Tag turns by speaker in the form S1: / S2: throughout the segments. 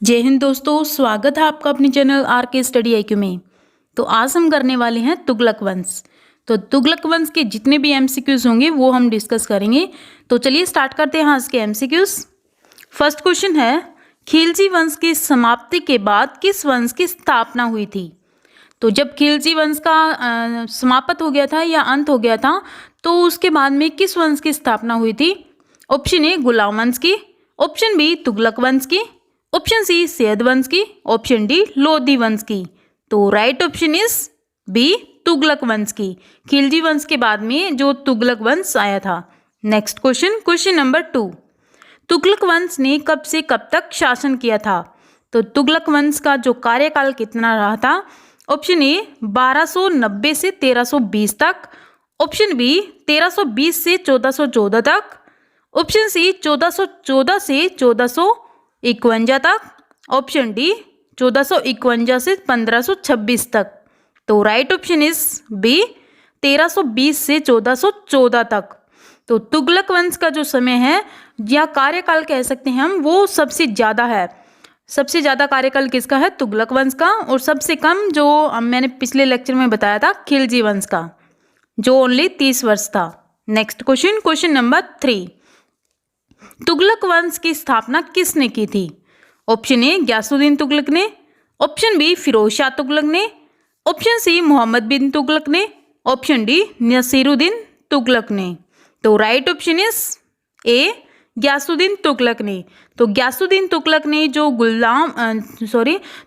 S1: जय हिंद दोस्तों, स्वागत है आपका अपने चैनल आर के स्टडी IQ में। तो आज हम करने वाले हैं तुगलक वंश। तो तुगलक वंश के जितने भी MCQs होंगे वो हम डिस्कस करेंगे। तो चलिए स्टार्ट करते हैं आज के MCQs। फर्स्ट क्वेश्चन है, खिलजी वंश की समाप्ति के बाद किस वंश की स्थापना हुई थी? तो जब खिलजी वंश का समाप्त हो गया था या अंत हो गया था, तो उसके बाद में किस वंश की स्थापना हुई थी? ऑप्शन ए गुलाम वंश की, ऑप्शन बी तुगलक वंश की, ऑप्शन सी सैयद वंश की, ऑप्शन डी लोधी वंश की। तो right option is B Tughlaq वंश की। खिलजी वंश के बाद में जो तुगलक वंश आया था। नेक्स्ट क्वेश्चन नंबर 2, तुगलक वंश ने कब से कब तक शासन किया था? तो तुगलक वंश का जो कार्यकाल कितना रहा था? ऑप्शन ए 1290 से 1320 तक, ऑप्शन बी 1320 से 1414 तक, ऑप्शन सी 1414 से 1451 तक, ऑप्शन डी 1451 से 1526 तक। तो राइट ऑप्शन इज बी 1320 से 1414 तक। तो तुगलक वंश का जो समय है या कार्यकाल कह सकते हैं हम, वो सबसे ज़्यादा है। सबसे ज़्यादा कार्यकाल किसका है? तुगलक वंश का। और सबसे कम जो मैंने पिछले लेक्चर में बताया था खिलजी वंश का, जो ओनली 30 वर्ष था। नेक्स्ट क्वेश्चन नंबर 3, तुगलक वंश की स्थापना किसने की थी? ऑप्शन ए गयासुद्दीन तुगलक ने, ऑप्शन बी फिरोज शाह तुगलक ने, ऑप्शन सी मोहम्मद बिन तुगलक ने, ऑप्शन डी नसीरुद्दीन तुगलक ने। तो right option is A Ghiyasuddin Tughlaq ने। तो गयासुद्दीन तुगलक ने जो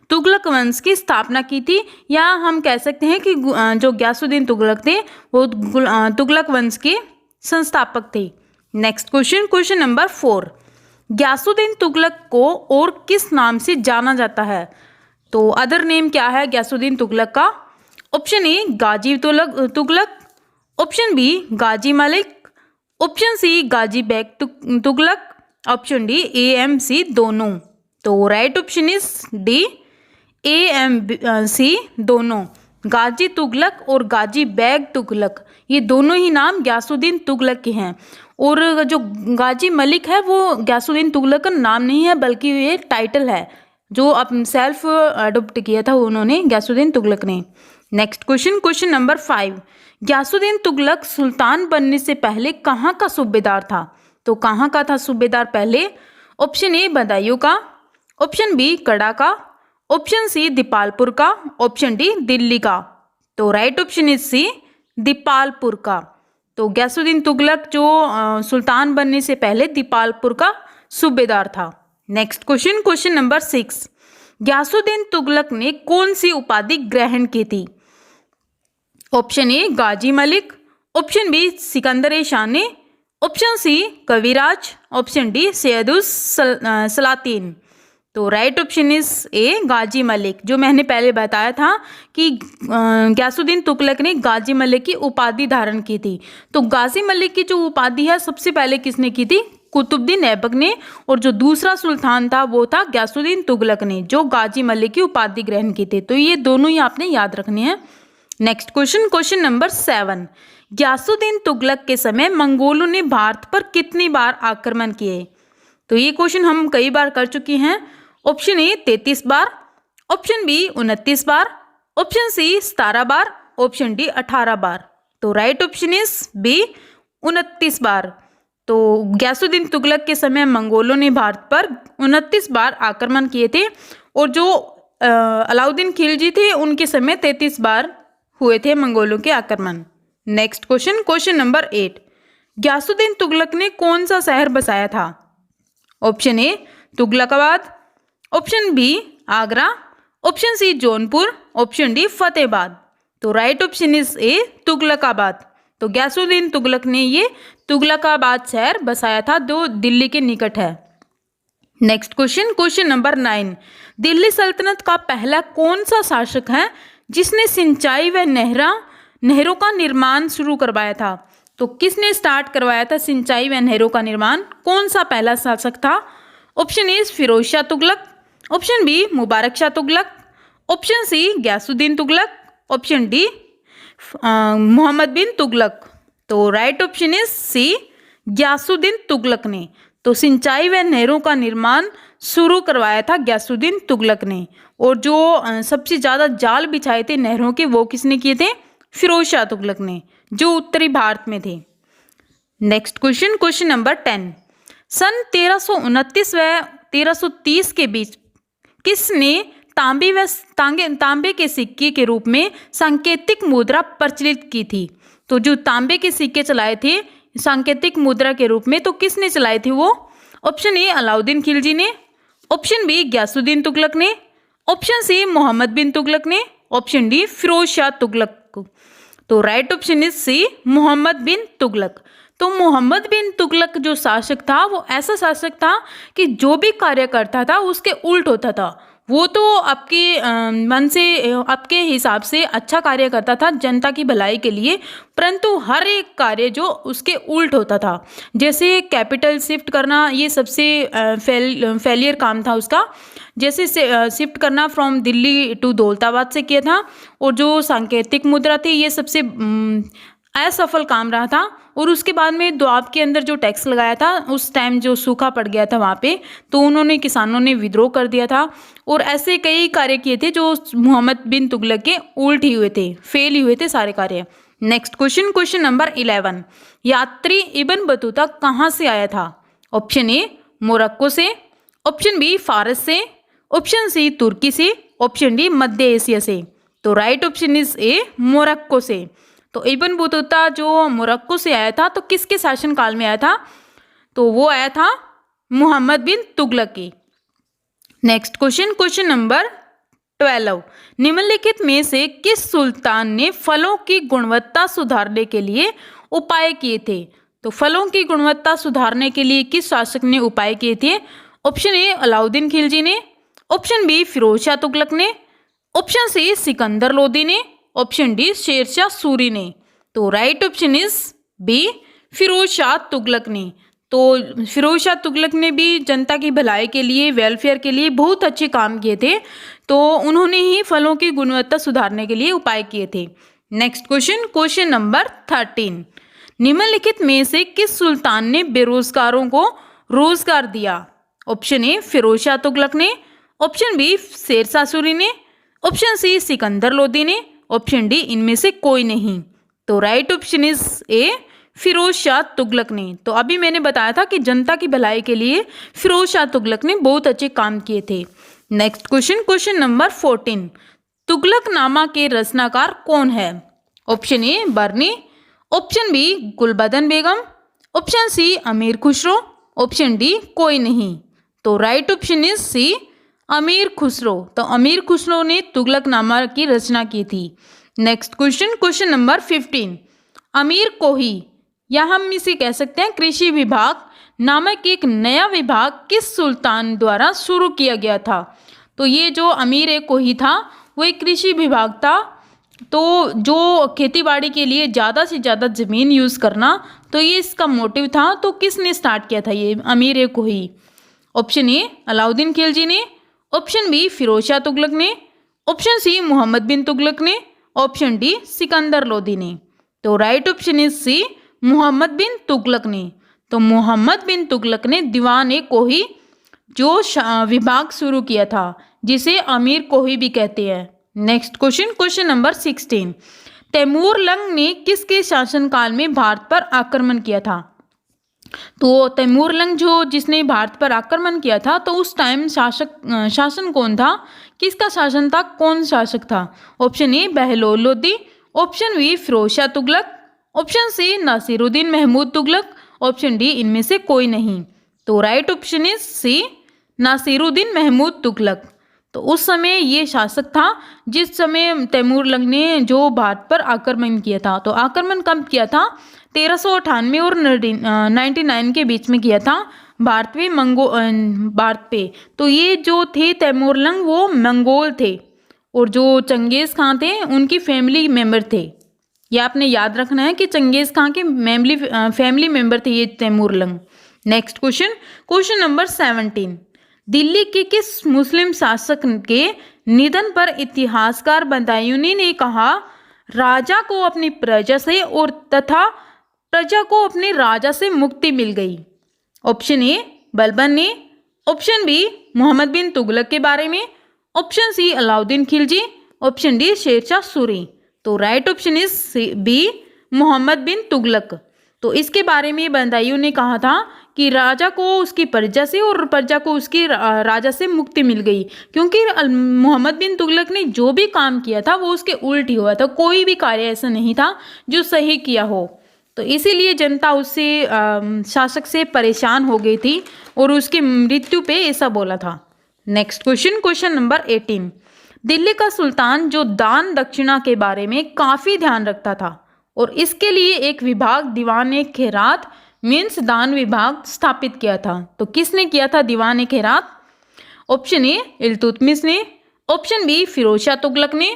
S1: तुगलक वंश की स्थापना की थी, या हम कह सकते हैं कि जो गयासुद्दीन तुगलक थे वो तुगलक वंश के संस्थापक थे। Next question number 4, Ghiyasuddin Tughlaq को और किस नाम से जाना जाता है? तो अदर नेम क्या है गयासुद्दीन तुगलक का? Option A Ghazi Tughlaq, option B Ghazi Malik, option C Ghazi Beg Tughlaq, option D AMC दोनों। तो right option is D AMC दोनों। गाजी तुगलक और गाजी बेग तुगलक, ये दोनों ही नाम गयासुद्दीन तुगलक के हैं। और जो गाजी मलिक है वो गयासुद्दीन तुगलक का नाम नहीं है, बल्कि ये टाइटल है जो अपन सेल्फ अडोप्ट किया था उन्होंने, गयासुद्दीन तुगलक ने। Next question number 5, Ghiyasuddin Tughlaq सुल्तान बनने से पहले कहाँ का सूबेदार था? तो कहाँ का था सूबेदार पहले? ऑप्शन ए बदायूं का, ऑप्शन बी कड़ा का, ऑप्शन सी दीपालपुर का, ऑप्शन डी दिल्ली का। तो right option is C Dipalpur का। तो गयासुद्दीन तुगलक जो सुल्तान बनने से पहले दीपालपुर का सूबेदार था। Next question number 6, Ghiyasuddin Tughlaq ने कौन सी उपाधि ग्रहण की थी? Option A Ghazi Malik, option B Sikandar Shah ने, option C Kaviraj, option D Sayyidus Salatin. तो right option is A Ghazi Malik. जो मैंने पहले बताया था कि गयासुद्दीन तुगलक ने गाजी मलिक की उपाधि धारण की थी। तो गाजी मलिक की जो उपाधि है सबसे पहले किसने की थी? कुतुबुद्दीन ऐबक ने। और जो दूसरा सुल्तान था वो था गयासुद्दीन तुगलक ने, जो गाजी मलिक की उपाधि ग्रहण की थी। तो ये दोनों ही आपने याद रखने हैं। Next question number 7, Ghiyasuddin Tughlaq के समय मंगोलों ने भारत पर कितनी बार आक्रमण किए? तो ये क्वेश्चन हम कई बार कर चुके हैं। ऑप्शन ए 33 बार, ऑप्शन बी 29 बार, ऑप्शन सी 17 बार, ऑप्शन डी 18 बार। तो राइट ऑप्शन इज बी 29 बार। तो गयासुद्दीन तुगलक के समय मंगोलों ने भारत पर 29 बार आक्रमण किए थे, और जो अलाउद्दीन खिलजी थे उनके समय 33 बार हुए थे मंगोलों के आक्रमण। Next question number 8, Ghiyasuddin Tughlaq ने कौन सा शहर बसाया था? Option A Tughlaqabad, option B Agra, option C Jaunpur, option D Fatehabad. तो right option is A Tughlaqabad. तो गयासुद्दीन तुगलक ने ये तुगलकाबाद शहर बसाया था, जो दिल्ली के निकट है। नेक्स्ट क्वेश्चन नंबर 9, दिल्ली सल्तनत का पहला कौन सा शासक है जिसने सिंचाई व नहरों का निर्माण शुरू करवाया था? तो किसने स्टार्ट करवाया था सिंचाई व नहरों का निर्माण? कौन सा पहला शासक था? Option A Firoz Shah Tughlaq, option B Mubarak Shah Tughlaq, option C Ghiyasuddin Tughlaq, option D Mohammad bin Tughlaq. तो right option is C Ghiyasuddin Tughlaq ने। तो सिंचाई व नहरों का निर्माण शुरू करवाया था ग्यासुद्दीन तुगलक ने। और जो सबसे ज़्यादा जाल बिछाए थे नहरों के, वो किसने किए थे? फिरोज शाह तुगलक ने, जो उत्तरी भारत में थे। Next question, question number 10। सन 1329 व 1330 के बीच किसने तांबे के सिक्के के रूप में सांकेतिक मुद्रा प्रचलित की थी? तो जो तांबे के सिक्के चलाए थे सांकेतिक मुद्रा के रूप में, तो किसने चलाए थे वो? ऑप्शन ए अलाउद्दीन खिलजी ने, ऑप्शन बी ग्यासुद्दीन तुगलक ने, ऑप्शन सी मोहम्मद बिन तुगलक ने, ऑप्शन डी फिरोज शाह तुगलक को। तो right option is C Mohammad bin Tughlaq. तो मोहम्मद बिन तुगलक जो शासक था वो ऐसा शासक था कि जो भी कार्य करता था उसके उल्ट होता था। वो तो आपके मन से, आपके हिसाब से अच्छा कार्य करता था जनता की भलाई के लिए, परंतु हर एक कार्य जो उसके उल्ट होता था। जैसे कैपिटल शिफ्ट करना, ये सबसे फेलियर काम था उसका। जैसे शिफ्ट करना फ्रॉम दिल्ली टू दौलताबाद से किया था। और जो सांकेतिक मुद्रा थी ये सबसे असफल काम रहा था। और उसके बाद में दोआब के अंदर जो टैक्स लगाया था, उस टाइम जो सूखा पड़ गया था वहाँ पे, तो उन्होंने किसानों ने विद्रोह कर दिया था। और ऐसे कई कार्य किए थे जो मोहम्मद बिन तुगलक के उल्ट ही हुए थे, फेल ही हुए थे सारे कार्य। Next question, question number 11। यात्री इब्न बतूता कहाँ से आया था? ऑप्शन ए मोरक्को से, ऑप्शन बी फारस से, ऑप्शन सी तुर्की से, ऑप्शन डी मध्य एशिया से। तो right option is A Morocco से। तो इब्न बतूता जो मोरक्को से आया था, तो किसके शासनकाल में आया था? तो वो आया था मोहम्मद बिन तुगलक की। Next question, question number 12। निम्नलिखित में से किस सुल्तान ने फलों की गुणवत्ता सुधारने के लिए उपाय किए थे? तो फलों की गुणवत्ता सुधारने के लिए किस शासक ने उपाय किए थे? ऑप्शन ए अलाउद्दीन खिलजी ने, ऑप्शन बी फिरोज शाह तुगलक ने, ऑप्शन सी सिकंदर लोदी ने, ऑप्शन डी शेरशाह सूरी ने। तो right option is B Firoz Shah Tughlaq ने। तो फिरोज शाह तुगलक ने भी जनता की भलाई के लिए, वेलफेयर के लिए बहुत अच्छे काम किए थे। तो उन्होंने ही फलों की गुणवत्ता सुधारने के लिए उपाय किए थे। Next question, question number 13। निम्नलिखित में से किस सुल्तान ने बेरोजगारों को रोजगार दिया? ऑप्शन ए फिरोज शाह तुगलक ने, ऑप्शन बी शेरशाह सूरी ने, ऑप्शन सी सिकंदर लोदी ने, ऑप्शन डी इनमें से कोई नहीं। तो right option is A Firoz Shah Tughlaq ने। तो अभी मैंने बताया था कि जनता की भलाई के लिए फिरोज शाह तुगलक ने बहुत अच्छे काम किए थे। Next question, question number 14। Tughlaqnama के रचनाकार कौन है? Option A Barni, option B Gulbadan Begum, option C Amir Khusro, option D कोई नहीं। तो राइट ऑप्शन इज सी अमीर खुसरो। तो अमीर खुसरो ने तुगलकनामा की रचना की थी। Next question, question number 15। अमीर कोही, या हम इसे कह सकते हैं कृषि विभाग नामक एक नया विभाग किस सुल्तान द्वारा शुरू किया गया था? तो ये जो अमीर कोही था वो एक कृषि विभाग था। तो जो खेतीबाड़ी के लिए ज़्यादा से ज़्यादा ज़मीन यूज़ करना, तो ये इसका मोटिव था। तो किसने स्टार्ट किया था ये अमीर कोही? ऑप्शन ए अलाउद्दीन खिलजी ने, ऑप्शन बी फिरोज शाह तुगलक ने, ऑप्शन सी मोहम्मद बिन तुगलक ने, ऑप्शन डी सिकंदर लोदी ने। तो right option is C Mohammad bin Tughlaq ने। तो मोहम्मद बिन तुगलक ने दीवान कोही जो विभाग शुरू किया था, जिसे अमीर कोही भी कहते हैं। Next question, question number 16। Timur Lang ने किसके शासनकाल में भारत पर आक्रमण किया था? तो तैमूर लंग जो जिसने भारत पर आक्रमण किया था, तो उस टाइम शासन कौन था? किसका शासन था? कौन शासक था? Option A Bahlol Lodi, option B Firoz Shah Tughlaq, option C Nasiruddin Mahmud Tughlaq, option D इनमें से कोई नहीं। तो right option is C Nasiruddin Mahmud Tughlaq. तो उस समय ये शासक था जिस समय तैमूर लंग ने जो भारत पर आक्रमण किया था। तो आक्रमण कब किया था? 1398 और 99 के बीच में किया था भारत पे। तो ये जो थे तैमूर लंग वो मंगोल थे, और जो चंगेज़ खां थे उनकी फैमिली मेंबर थे। ये आपने याद रखना है कि चंगेज़ खां के फैमिली मेंबर थे ये Timur Lang. Next question, question number 17। Delhi के किस मुस्लिम शासक के निधन पर इतिहासकार बदायूनी ने कहा, राजा को अपनी प्रजा से और तथा प्रजा को अपने राजा से मुक्ति मिल गई? ऑप्शन ए बलबन ने, ऑप्शन बी मोहम्मद बिन तुगलक के बारे में, option C Alauddin Khilji, option D Sher Shah Suri. तो right option is B Mohammad bin Tughlaq. तो इसके बारे में बदायूं ने कहा था कि राजा को उसकी प्रजा से और प्रजा को उसकी राजा से मुक्ति मिल गई, क्योंकि मोहम्मद बिन तुगलक ने जो भी काम किया था वो उसके उल्ट ही हुआ था। कोई भी कार्य ऐसा नहीं था जो सही किया हो, तो इसीलिए जनता उससे शासक से परेशान हो गई थी और उसकी मृत्यु पे ऐसा बोला था। Next question, question number 18। Delhi का सुल्तान जो दान दक्षिणा के बारे में काफ़ी ध्यान रखता था और इसके लिए एक विभाग दीवान खैरात मीन्स दान विभाग स्थापित किया था। तो किसने किया था दीवान खैरात? ऑप्शन ए इल्तुतमिश ने, ऑप्शन बी फिरोज शाह तुगलक ने,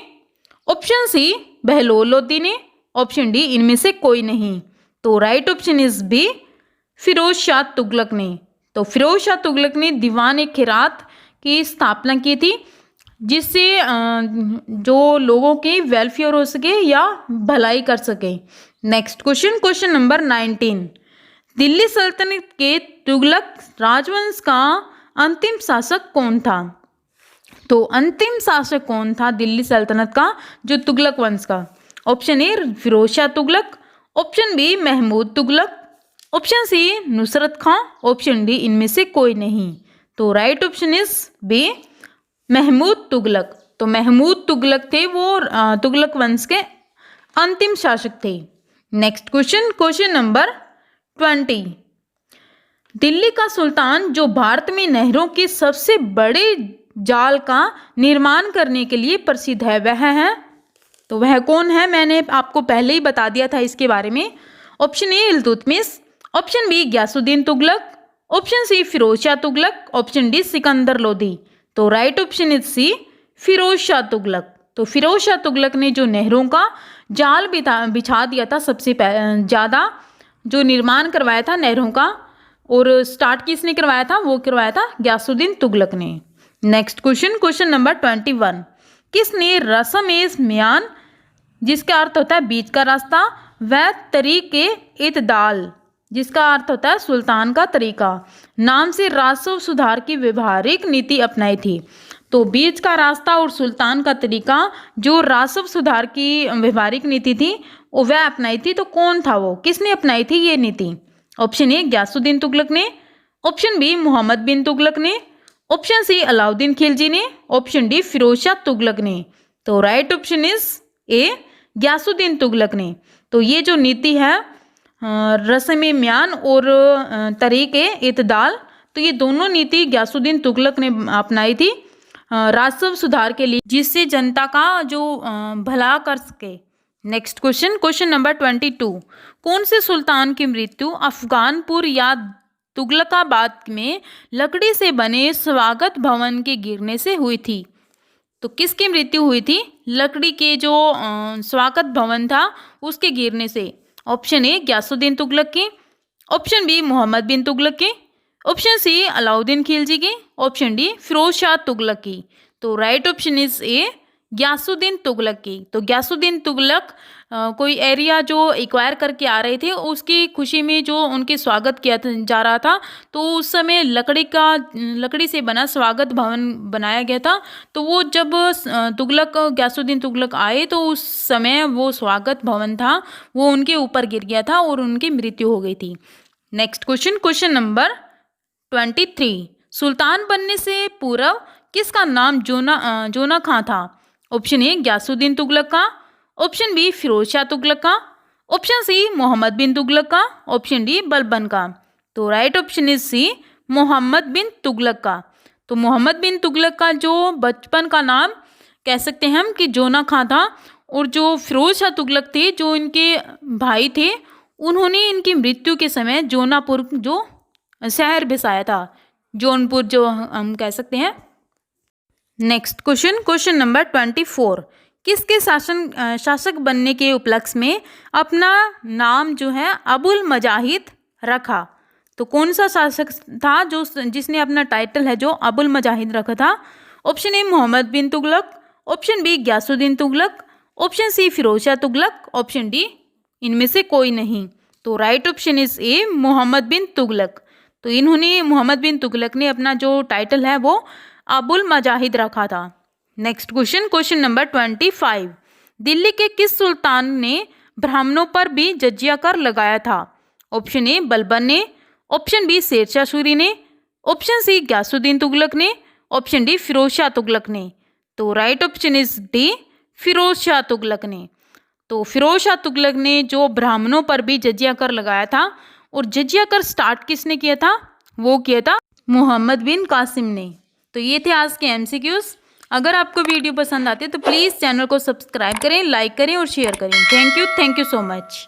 S1: ऑप्शन सी बहलोल लोदी ने, ऑप्शन डी इनमें से कोई नहीं। तो right option is B Firoz Shah Tughlaq ने। तो फिरोज शाह तुगलक ने दीवान खैरात की स्थापना की थी, जिससे जो लोगों के वेलफेयर हो सके या भलाई कर सके। Next question, question number 19। Delhi सल्तनत के तुगलक राजवंश का अंतिम शासक कौन था? तो अंतिम शासक कौन था दिल्ली सल्तनत का जो तुगलक वंश का? Option A Firoz Shah Tughlaq, option B Mahmud Tughlaq, option C Nusrat Khan, option D इनमें से कोई नहीं। तो right option is B Mahmud Tughlaq. तो महमूद तुगलक थे वो तुगलक वंश के अंतिम शासक थे। Next question, question number 20। Delhi का सुल्तान जो भारत में नहरों के सबसे बड़े जाल का निर्माण करने के लिए प्रसिद्ध है वह है, तो वह कौन है? मैंने आपको पहले ही बता दिया था इसके बारे में। Option A Iltutmish, option B Ghiyasuddin Tughlaq, option C Firoz Shah Tughlaq, option D Sikandar Lodi. तो right option is C Firoz Shah Tughlaq. तो फिरोज शाह तुगलक ने जो नहरों का जाल बिछा दिया था, सबसे ज़्यादा जो निर्माण करवाया था नहरों का, और स्टार्ट किसने करवाया था? वो करवाया था गयासुद्दीन तुगलक ने। Next question, question number 21। किसने रसम ए म्यान, जिसका अर्थ होता है बीच का रास्ता, व तरीके इतदाल, जिसका अर्थ होता है सुल्तान का तरीका, नाम से राजस्व सुधार की व्यवहारिक नीति अपनाई थी? तो बीच का रास्ता और सुल्तान का तरीका जो राजस्व सुधार की व्यवहारिक नीति थी वो वह अपनाई थी। तो कौन था वो, किसने अपनाई थी ये नीति? ऑप्शन ए गयासुद्दीन तुगलक ने, ऑप्शन बी मोहम्मद बिन तुगलक ने, ऑप्शन सी अलाउद्दीन खिलजी ने, ऑप्शन डी फिरोज शाह तुगलक ने। तो right option is A Ghiyasuddin Tughlaq ने। तो ये जो नीति है रस्म-ए म्यान और तरीक़-ए इत्दाल, तो ये दोनों नीति गयासुद्दीन तुगलक ने अपनाई थी राजस्व सुधार के लिए, जिससे जनता का जो भला कर सके। Next question, question number 22। कौन से सुल्तान की मृत्यु अफगानपुर या तुगलकाबाद में लकड़ी से बने स्वागत भवन के गिरने से हुई थी? तो किसकी मृत्यु हुई थी? लकड़ी के जो स्वागत भवन था उसके गिरने से। ऑप्शन ए गयासुद्दीन तुगलक की, ऑप्शन बी मोहम्मद बिन तुगलक की, ऑप्शन सी अलाउद्दीन खिलजी की, ऑप्शन डी फिरोज शाह तुगलक की। तो right option is A Ghiyasuddin Tughlaq की। तो गयासुद्दीन तुगलक कोई एरिया जो एक्वायर करके आ रहे थे, उसकी खुशी में जो उनके स्वागत किया जा रहा था, तो उस समय लकड़ी से बना स्वागत भवन बनाया गया था। तो वो जब गयासुद्दीन तुगलक आए तो उस समय वो स्वागत भवन था वो उनके ऊपर गिर गया था और उनकी मृत्यु हो गई थी। Next question, question number 23। सुल्तान बनने से पूर्व किसका नाम जोना खां था? ऑप्शन ए गयासुद्दीन तुगलक का, ऑप्शन बी फिरोज शाह तुगलक का, ऑप्शन सी मोहम्मद बिन तुगलक का, ऑप्शन डी बलबन का। तो right option is C Mohammad bin Tughlaq का। तो मोहम्मद बिन तुगलक का जो बचपन का नाम कह सकते हैं हम कि जोना खां था, और जो फिरोज शाह तुगलक थे जो इनके भाई थे, उन्होंने इनकी मृत्यु के समय जोनापुर जो शहर बसाया था, जौनपुर जो हम कह सकते हैं। Next question, question number 24। किसके शासक बनने के उपलक्ष्य में अपना नाम जो है अबुल मजाहिद रखा? तो कौन सा शासक था जिसने अपना टाइटल है जो अबुल मजाहिद रखा था? Option A Mohammad bin Tughlaq, option B Ghiyasuddin Tughlaq, option C Firoz Shah Tughlaq, option D इनमें से कोई नहीं। तो right option is A Mohammad bin Tughlaq. तो इन्होंने मोहम्मद बिन तुगलक ने अपना जो टाइटल है वो अबुल मजाहिद रखा था। Next question, question number 25। Delhi के किस सुल्तान ने ब्राह्मणों पर भी जजिया कर लगाया था? ऑप्शन ए बलबन ने, ऑप्शन बी शेरशाह सूरी ने, ऑप्शन सी गयासुद्दीन तुगलक ने, ऑप्शन डी फिरोज शाह तुगलक ने। तो right option is D, Firoz Shah Tughlaq ने। तो फिरोज शाह तुगलक ने जो ब्राह्मणों पर भी जजिया कर लगाया था, और जजिया कर स्टार्ट किसने किया था? वो किया था मोहम्मद बिन कासिम ने। तो ये थे आज के MCQs। अगर आपको वीडियो पसंद आती है तो प्लीज़ चैनल को सब्सक्राइब करें, लाइक करें और शेयर करें। Thank you so much.